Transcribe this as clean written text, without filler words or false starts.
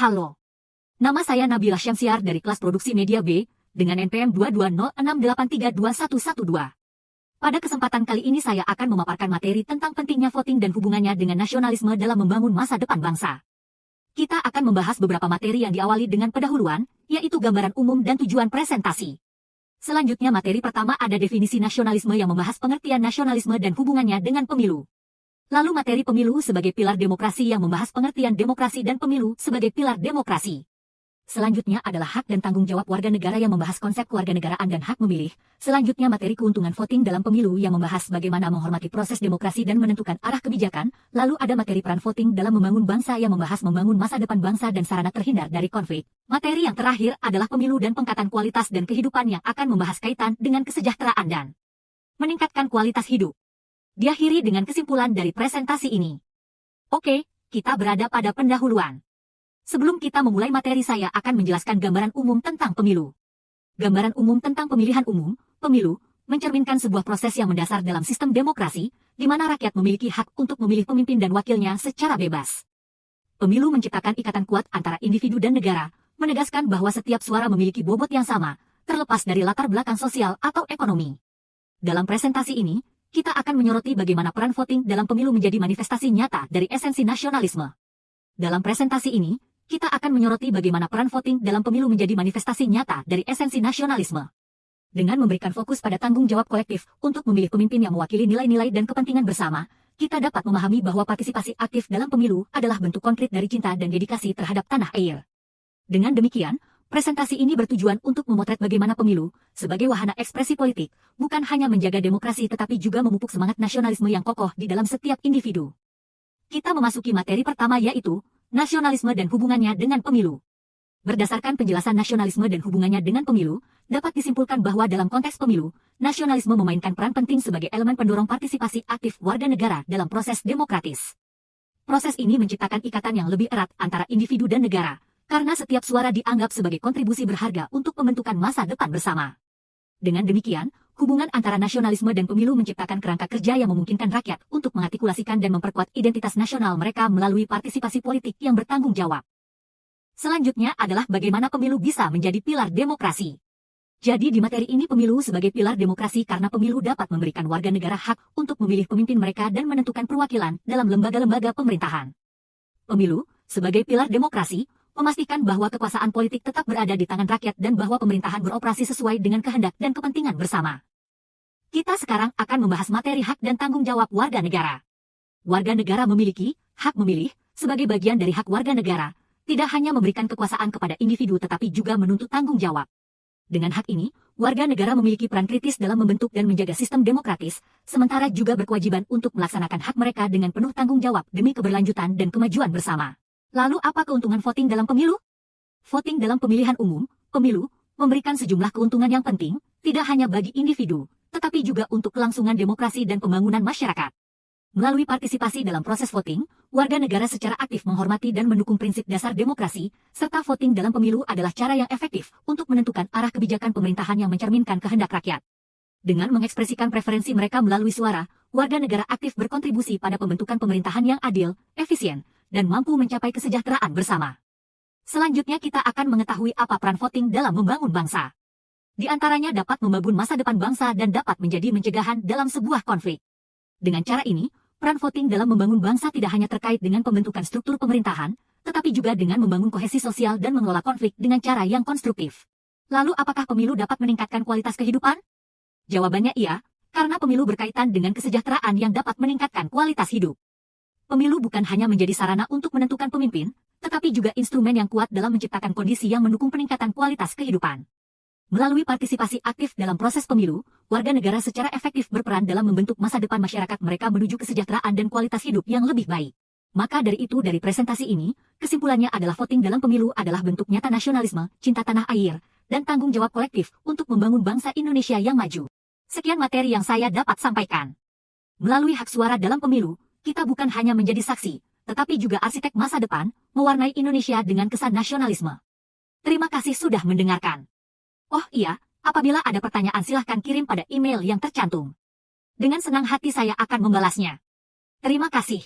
Halo. Nama saya Nabila Syamsiar dari kelas produksi Media B, dengan NPM 22068321112. Pada kesempatan kali ini saya akan memaparkan materi tentang pentingnya voting dan hubungannya dengan nasionalisme dalam membangun masa depan bangsa. Kita akan membahas beberapa materi yang diawali dengan pendahuluan, yaitu gambaran umum dan tujuan presentasi. Selanjutnya materi pertama ada definisi nasionalisme yang membahas pengertian nasionalisme dan hubungannya dengan pemilu. Lalu materi pemilu sebagai pilar demokrasi yang membahas pengertian demokrasi dan pemilu sebagai pilar demokrasi. Selanjutnya adalah hak dan tanggung jawab warga negara yang membahas konsep kewarganegaraan dan hak memilih. Selanjutnya materi keuntungan voting dalam pemilu yang membahas bagaimana menghormati proses demokrasi dan menentukan arah kebijakan. Lalu ada materi peran voting dalam membangun bangsa yang membahas membangun masa depan bangsa dan sarana terhindar dari konflik. Materi yang terakhir adalah pemilu dan peningkatan kualitas dan kehidupan yang akan membahas kaitan dengan kesejahteraan dan meningkatkan kualitas hidup. Diakhiri dengan kesimpulan dari presentasi ini. Oke, kita berada pada pendahuluan. Sebelum kita memulai materi saya akan menjelaskan gambaran umum tentang pemilu. Gambaran umum tentang pemilihan umum, pemilu, mencerminkan sebuah proses yang mendasar dalam sistem demokrasi, di mana rakyat memiliki hak untuk memilih pemimpin dan wakilnya secara bebas. Pemilu menciptakan ikatan kuat antara individu dan negara, menegaskan bahwa setiap suara memiliki bobot yang sama, terlepas dari latar belakang sosial atau ekonomi. Dalam presentasi ini, kita akan menyoroti bagaimana peran voting dalam pemilu menjadi manifestasi nyata dari esensi nasionalisme. Dalam presentasi ini, kita akan menyoroti bagaimana peran voting dalam pemilu menjadi manifestasi nyata dari esensi nasionalisme. Dengan memberikan fokus pada tanggung jawab kolektif untuk memilih pemimpin yang mewakili nilai-nilai dan kepentingan bersama, kita dapat memahami bahwa partisipasi aktif dalam pemilu adalah bentuk konkret dari cinta dan dedikasi terhadap tanah air. Dengan demikian, presentasi ini bertujuan untuk memotret bagaimana pemilu, sebagai wahana ekspresi politik, bukan hanya menjaga demokrasi tetapi juga memupuk semangat nasionalisme yang kokoh di dalam setiap individu. Kita memasuki materi pertama yaitu nasionalisme dan hubungannya dengan pemilu. Berdasarkan penjelasan nasionalisme dan hubungannya dengan pemilu, dapat disimpulkan bahwa dalam konteks pemilu, nasionalisme memainkan peran penting sebagai elemen pendorong partisipasi aktif warga negara dalam proses demokratis. Proses ini menciptakan ikatan yang lebih erat antara individu dan negara, karena setiap suara dianggap sebagai kontribusi berharga untuk pembentukan masa depan bersama. Dengan demikian, hubungan antara nasionalisme dan pemilu menciptakan kerangka kerja yang memungkinkan rakyat untuk mengartikulasikan dan memperkuat identitas nasional mereka melalui partisipasi politik yang bertanggung jawab. Selanjutnya adalah bagaimana pemilu bisa menjadi pilar demokrasi. Jadi di materi ini pemilu sebagai pilar demokrasi karena pemilu dapat memberikan warga negara hak untuk memilih pemimpin mereka dan menentukan perwakilan dalam lembaga-lembaga pemerintahan. Pemilu, sebagai pilar demokrasi, memastikan bahwa kekuasaan politik tetap berada di tangan rakyat dan bahwa pemerintahan beroperasi sesuai dengan kehendak dan kepentingan bersama. Kita sekarang akan membahas materi hak dan tanggung jawab warga negara. Warga negara memiliki hak memilih sebagai bagian dari hak warga negara, tidak hanya memberikan kekuasaan kepada individu tetapi juga menuntut tanggung jawab. Dengan hak ini, warga negara memiliki peran kritis dalam membentuk dan menjaga sistem demokratis, sementara juga berkewajiban untuk melaksanakan hak mereka dengan penuh tanggung jawab demi keberlanjutan dan kemajuan bersama. Lalu apa keuntungan voting dalam pemilu? Voting dalam pemilihan umum, pemilu, memberikan sejumlah keuntungan yang penting, tidak hanya bagi individu, tetapi juga untuk kelangsungan demokrasi dan pembangunan masyarakat. Melalui partisipasi dalam proses voting, warga negara secara aktif menghormati dan mendukung prinsip dasar demokrasi, serta voting dalam pemilu adalah cara yang efektif untuk menentukan arah kebijakan pemerintahan yang mencerminkan kehendak rakyat. Dengan mengekspresikan preferensi mereka melalui suara, warga negara aktif berkontribusi pada pembentukan pemerintahan yang adil, efisien, dan mampu mencapai kesejahteraan bersama. Selanjutnya kita akan mengetahui apa peran voting dalam membangun bangsa. Di antaranya dapat membangun masa depan bangsa dan dapat menjadi pencegahan dalam sebuah konflik. Dengan cara ini, peran voting dalam membangun bangsa tidak hanya terkait dengan pembentukan struktur pemerintahan, tetapi juga dengan membangun kohesi sosial dan mengelola konflik dengan cara yang konstruktif. Lalu apakah pemilu dapat meningkatkan kualitas kehidupan? Jawabannya iya, karena pemilu berkaitan dengan kesejahteraan yang dapat meningkatkan kualitas hidup. Pemilu bukan hanya menjadi sarana untuk menentukan pemimpin, tetapi juga instrumen yang kuat dalam menciptakan kondisi yang mendukung peningkatan kualitas kehidupan. Melalui partisipasi aktif dalam proses pemilu, warga negara secara efektif berperan dalam membentuk masa depan masyarakat mereka menuju kesejahteraan dan kualitas hidup yang lebih baik. Maka dari itu dari presentasi ini, kesimpulannya adalah voting dalam pemilu adalah bentuk nyata nasionalisme, cinta tanah air, dan tanggung jawab kolektif untuk membangun bangsa Indonesia yang maju. Sekian materi yang saya dapat sampaikan. Melalui hak suara dalam pemilu, kita bukan hanya menjadi saksi, tetapi juga arsitek masa depan, mewarnai Indonesia dengan kesan nasionalisme. Terima kasih sudah mendengarkan. Oh iya, apabila ada pertanyaan silahkan kirim pada email yang tercantum. Dengan senang hati saya akan membalasnya. Terima kasih.